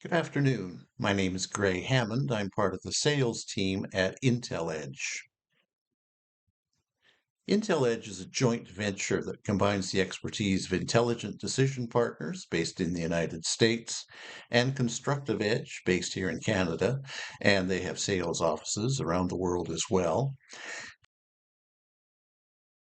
Good afternoon. My name is Gray Hammond. I'm part of the sales team at IntelEdge. IntelEdge is a joint venture that combines the expertise of intelligent decision partners based in the United States and Constructive Edge based here in Canada, and they have sales offices around the world as well.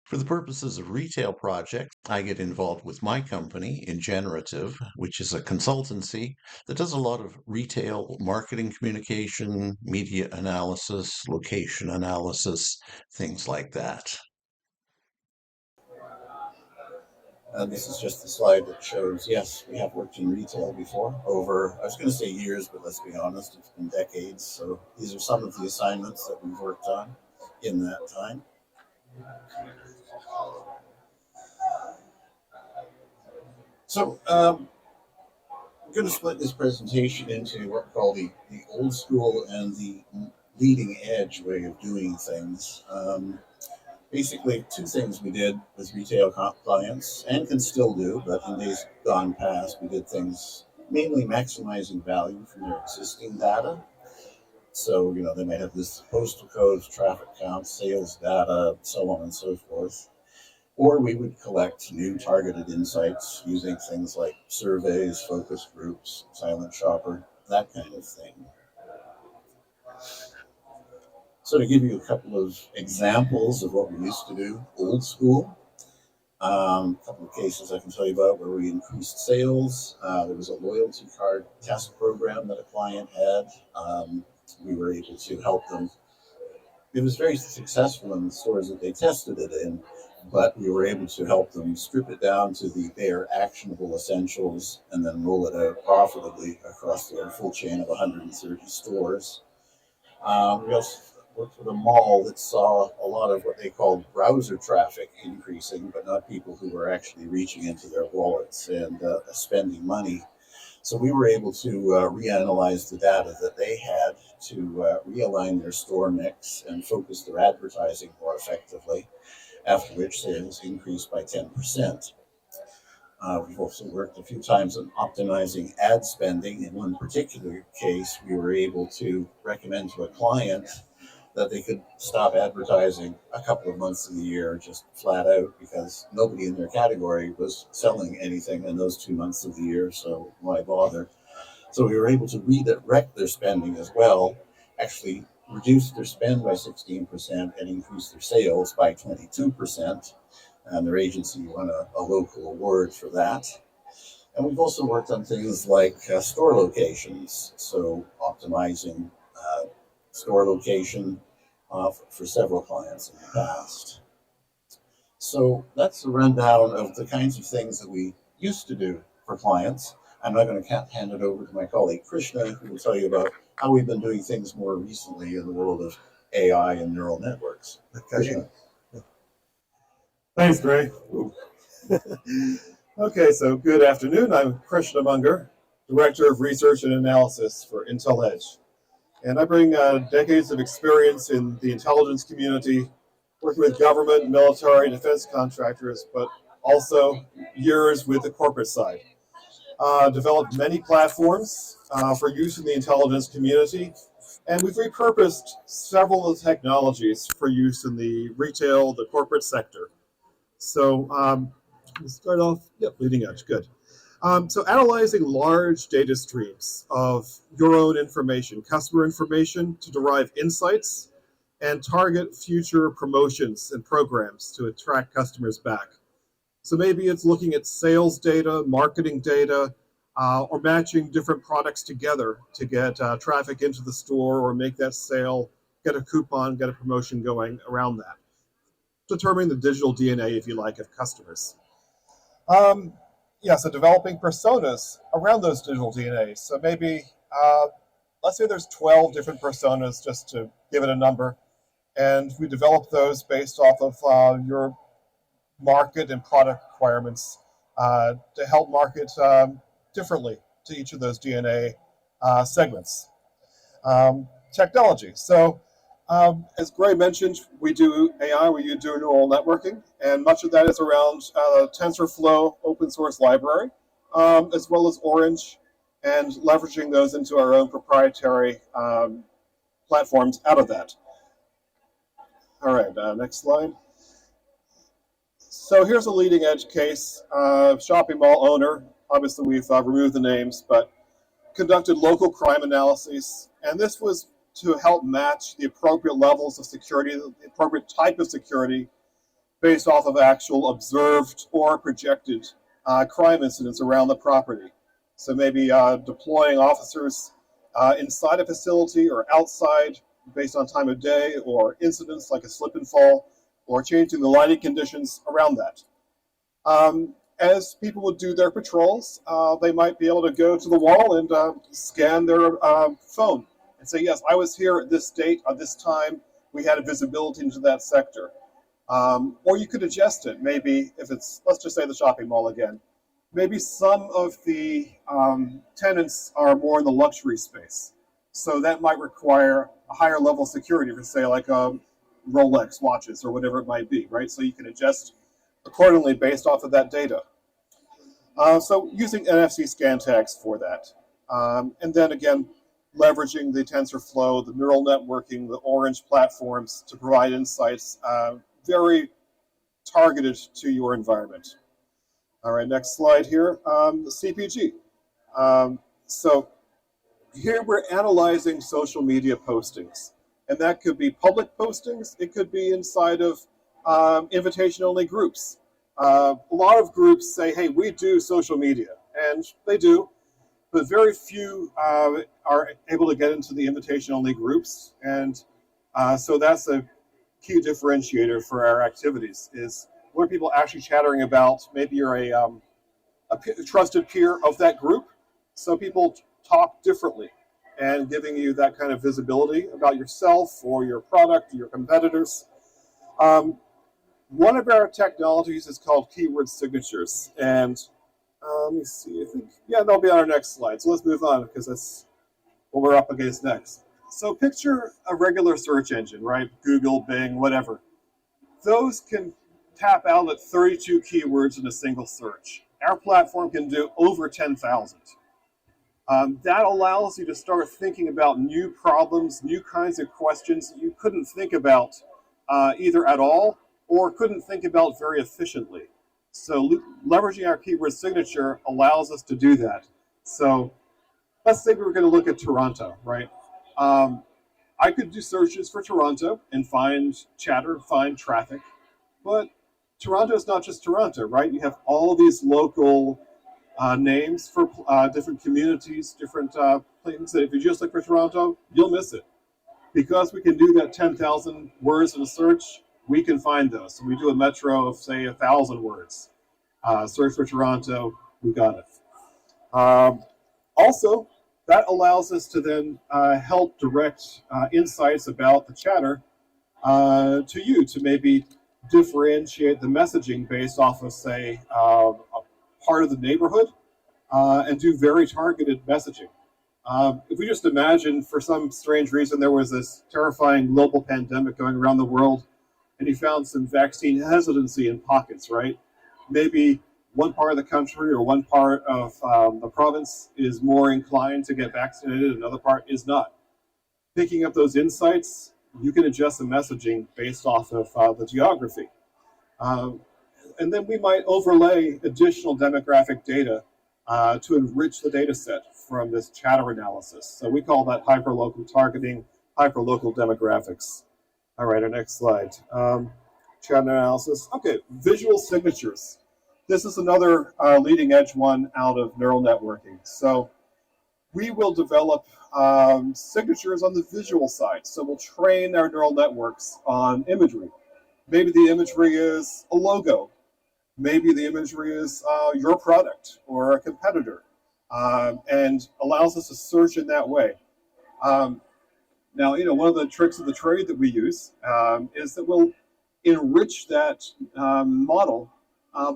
For the purposes of retail projects, I get involved with my company, Ingenerative, which is a consultancy that does a lot of retail marketing communication, media analysis, location analysis, things like that. This is just the slide that shows, yes, we have worked in retail before, over, I was going to say years, but let's be honest, it's been decades. So these are some of the assignments that we've worked on in that time. So I'm going to split this presentation into what we call the old school and the leading edge way of doing things. Basically, two things we did with retail clients and can still do, but in days gone past, we did things mainly maximizing value from their existing data. So, they might have this postal codes, traffic counts, sales data, so on and so forth. Or we would collect new targeted insights using things like surveys, focus groups, silent shopper, that kind of thing. So to give you a couple of examples of what we used to do, old school, a couple of cases I can tell you about where we increased sales. There was a loyalty card test program that a client had. We were able to help them. It was very successful in the stores that they tested it in, but we were able to help them strip it down to the bare actionable essentials and then roll it out profitably across their full chain of 130 stores. We also worked with a mall that saw a lot of what they called browser traffic increasing, but not people who were actually reaching into their wallets and spending money. So we were able to reanalyze the data that they had to realign their store mix and focus their advertising more effectively, after which sales increased by 10%. We've also worked a few times on optimizing ad spending. In one particular case, we were able to recommend to a client that they could stop advertising a couple of months of the year just flat out because nobody in their category was selling anything in those 2 months of the year, so why bother? So we were able to redirect their spending as well, actually reduce their spend by 16% and increase their sales by 22%. And their agency won a local award for that. And we've also worked on things like store locations, so optimizing store location for several clients in the past. So that's a rundown of the kinds of things that we used to do for clients. I'm now going to hand it over to my colleague Krishna, who will tell you about how we've been doing things more recently in the world of AI and neural networks. Krishna. Thanks, Gray. Okay, so good afternoon. I'm Krishna Munger, Director of Research and Analysis for IntelEdge. And I bring decades of experience in the intelligence community, working with government, military, defense contractors, but also years with the corporate side. Developed many platforms for use in the intelligence community, and we've repurposed several of the technologies for use in the retail, the corporate sector. So we'll start off, leading edge, good. So analyzing large data streams of your own information, customer information, to derive insights and target future promotions and programs to attract customers back. So maybe it's looking at sales data, marketing data, or matching different products together to get traffic into the store or make that sale, get a coupon, get a promotion going around that. Determining the digital DNA, if you like, of customers. So developing personas around those digital DNAs. So maybe, let's say there's 12 different personas, just to give it a number, and we develop those based off of your market and product requirements to help market differently to each of those DNA segments. Technology. So as Gray mentioned, we do AI, we do neural networking, and much of that is around TensorFlow open source library, as well as Orange and leveraging those into our own proprietary platforms out of that. All right, next slide. So here's a leading edge case. Shopping mall owner, obviously we've removed the names, but conducted local crime analyses. And this was to help match the appropriate levels of security, the appropriate type of security based off of actual observed or projected crime incidents around the property. So maybe deploying officers inside a facility or outside based on time of day, or incidents like a slip and fall, or changing the lighting conditions around that. As people would do their patrols, they might be able to go to the wall and scan their phone and say, yes, I was here at this date, at this time, we had a visibility into that sector. Or you could adjust it, maybe if it's, let's just say the shopping mall again. Maybe some of the tenants are more in the luxury space. So that might require a higher level of security for, say, like Rolex watches or whatever it might be, right? So you can adjust accordingly based off of that data. So using NFC scan tags for that. And then again, leveraging the TensorFlow, the neural networking, the orange platforms to provide insights very targeted to your environment. All right, next slide here, the CPG. So here we're analyzing social media postings, and that could be public postings. It could be inside of invitation-only groups. A lot of groups say, hey, we do social media, and they do, but very few are able to get into the invitation-only groups, and so that's a key differentiator for our activities, is what are people actually chattering about? Maybe you're a trusted peer of that group, so people talk differently, and giving you that kind of visibility about yourself or your product, or your competitors. One of our technologies is called keyword signatures, and let me see, I think, yeah, they'll be on our next slide. So let's move on, because that's what we're up against next. So picture a regular search engine, right? Google, Bing, whatever. Those can tap out at 32 keywords in a single search. Our platform can do over 10,000. That allows you to start thinking about new problems, new kinds of questions that you couldn't think about either at all or couldn't think about very efficiently. So leveraging our keyword signature allows us to do that. So let's say we were going to look at Toronto, right? I could do searches for Toronto and find chatter, find traffic, but Toronto is not just Toronto, right? You have all these local names for different communities, different things that if you just look for Toronto, you'll miss it. Because we can do that 10,000 words in a search, we can find those. So we do a metro of, say, 1,000 words. Search for Toronto, we got it. Also, that allows us to then help direct insights about the chatter to you to maybe differentiate the messaging based off of, say, a part of the neighborhood and do very targeted messaging. If we just imagine, for some strange reason, there was this terrifying global pandemic going around the world, and you found some vaccine hesitancy in pockets, right? Maybe one part of the country or one part of the province is more inclined to get vaccinated, another part is not. Picking up those insights, you can adjust the messaging based off of the geography. And then we might overlay additional demographic data to enrich the data set from this chatter analysis. So we call that hyperlocal targeting, hyperlocal demographics. All right, our next slide. Chatter analysis. Okay, visual signatures. This is another leading edge one out of neural networking. So we will develop signatures on the visual side. So we'll train our neural networks on imagery. Maybe the imagery is a logo. Maybe the imagery is your product or a competitor, and allows us to search in that way. Now, one of the tricks of the trade that we use is that we'll enrich that model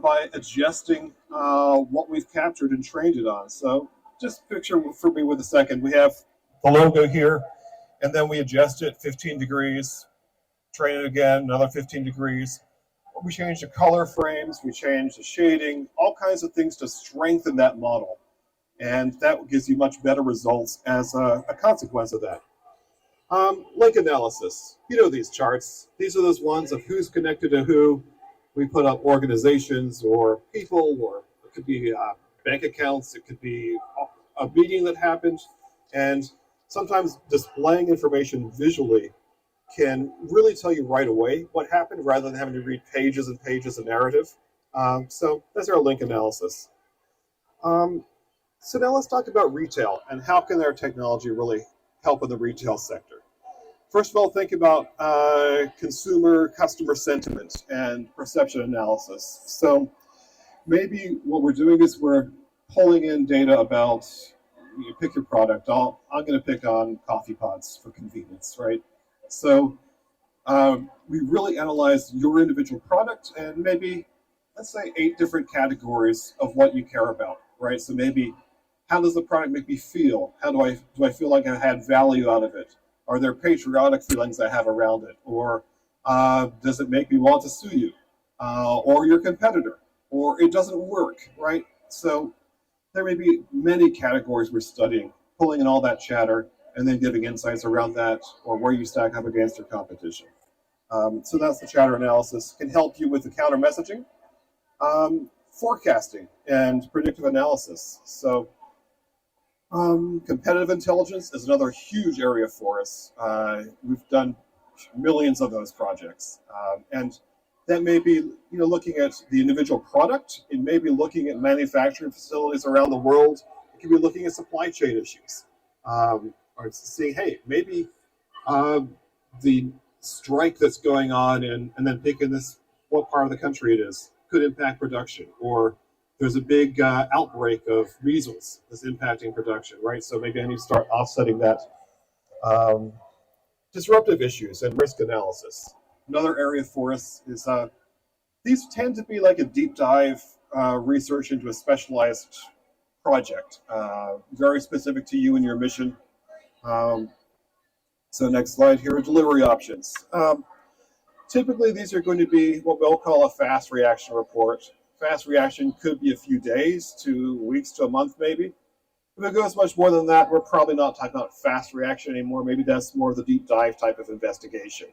by adjusting what we've captured and trained it on. So just picture for me with a second, we have the logo here, and then we adjust it 15 degrees, train it again, another 15 degrees. We change the color frames, we change the shading, all kinds of things to strengthen that model. And that gives you much better results as a consequence of that. Link analysis. You know these charts. These are those ones of who's connected to who. We put up organizations or people, or it could be bank accounts. It could be a meeting that happened. And sometimes displaying information visually can really tell you right away what happened rather than having to read pages and pages of narrative. So that's our link analysis. So now let's talk about retail and how can our technology really help in the retail sector. First of all, think about customer sentiment and perception analysis. So maybe what we're doing is we're pulling in data about, you pick your product. I'm going to pick on coffee pods for convenience, right? So we really analyze your individual product and maybe, let's say, 8 different categories of what you care about, right? So maybe, how does the product make me feel? How do I feel like I had value out of it? Are there patriotic feelings I have around it? Or does it make me want to sue you? Or your competitor? Or it doesn't work, right? So there may be many categories we're studying, pulling in all that chatter, and then giving insights around that, or where you stack up against your competition. So that's the chatter analysis. Can help you with the counter messaging, forecasting, and predictive analysis. So competitive intelligence is another huge area for us. We've done millions of those projects, and that may be, looking at the individual product. It may be looking at manufacturing facilities around the world. It can be looking at supply chain issues, or seeing, hey, maybe the strike that's going on, and then picking what part of the country it is, could impact production, or there's a big outbreak of measles that's impacting production, right? So maybe I need to start offsetting that. Disruptive issues and risk analysis. Another area for us is these tend to be like a deep dive research into a specialized project, very specific to you and your mission. So next slide here are delivery options. Typically, these are going to be what we'll call a fast reaction report. Fast reaction could be a few days to weeks to a month, maybe. If it goes much more than that, we're probably not talking about fast reaction anymore. Maybe that's more of the deep dive type of investigation.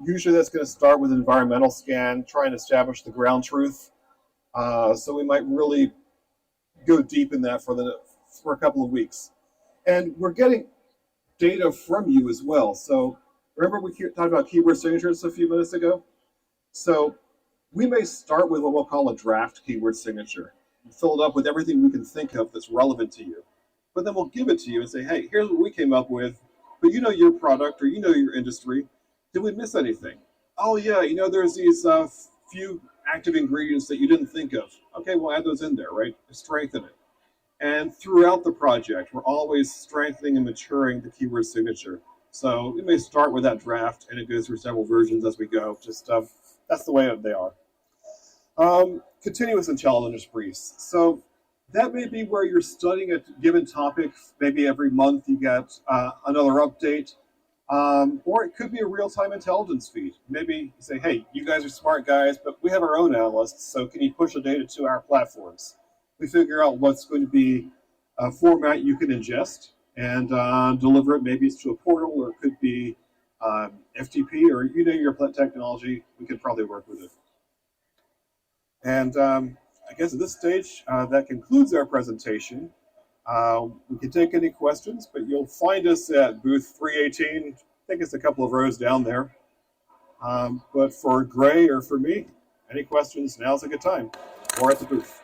Usually that's going to start with an environmental scan, try and establish the ground truth. So we might really go deep in that for a couple of weeks. And we're getting data from you as well. So remember we talked about keyword signatures a few minutes ago? So we may start with what we'll call a draft keyword signature, and fill it up with everything we can think of that's relevant to you. But then we'll give it to you and say, hey, here's what we came up with, but you know your product or you know your industry. Did we miss anything? Oh yeah, there's these few active ingredients that you didn't think of. Okay, we'll add those in there, right? Strengthen it. And throughout the project, we're always strengthening and maturing the keyword signature. So we may start with that draft and it goes through several versions as we go. Just that's the way they are. Continuous intelligence briefs. So that may be where you're studying a given topic. Maybe every month you get another update. Or it could be a real-time intelligence feed. Maybe you say, hey, you guys are smart guys, but we have our own analysts, so can you push the data to our platforms? We figure out what's going to be a format you can ingest and deliver it. Maybe it's to a portal, or it could be FTP, or your technology. We could probably work with it. And I guess at this stage, that concludes our presentation. We can take any questions, but you'll find us at booth 318. I think it's a couple of rows down there. But for Gray or for me, any questions, now's a good time. Or at the booth.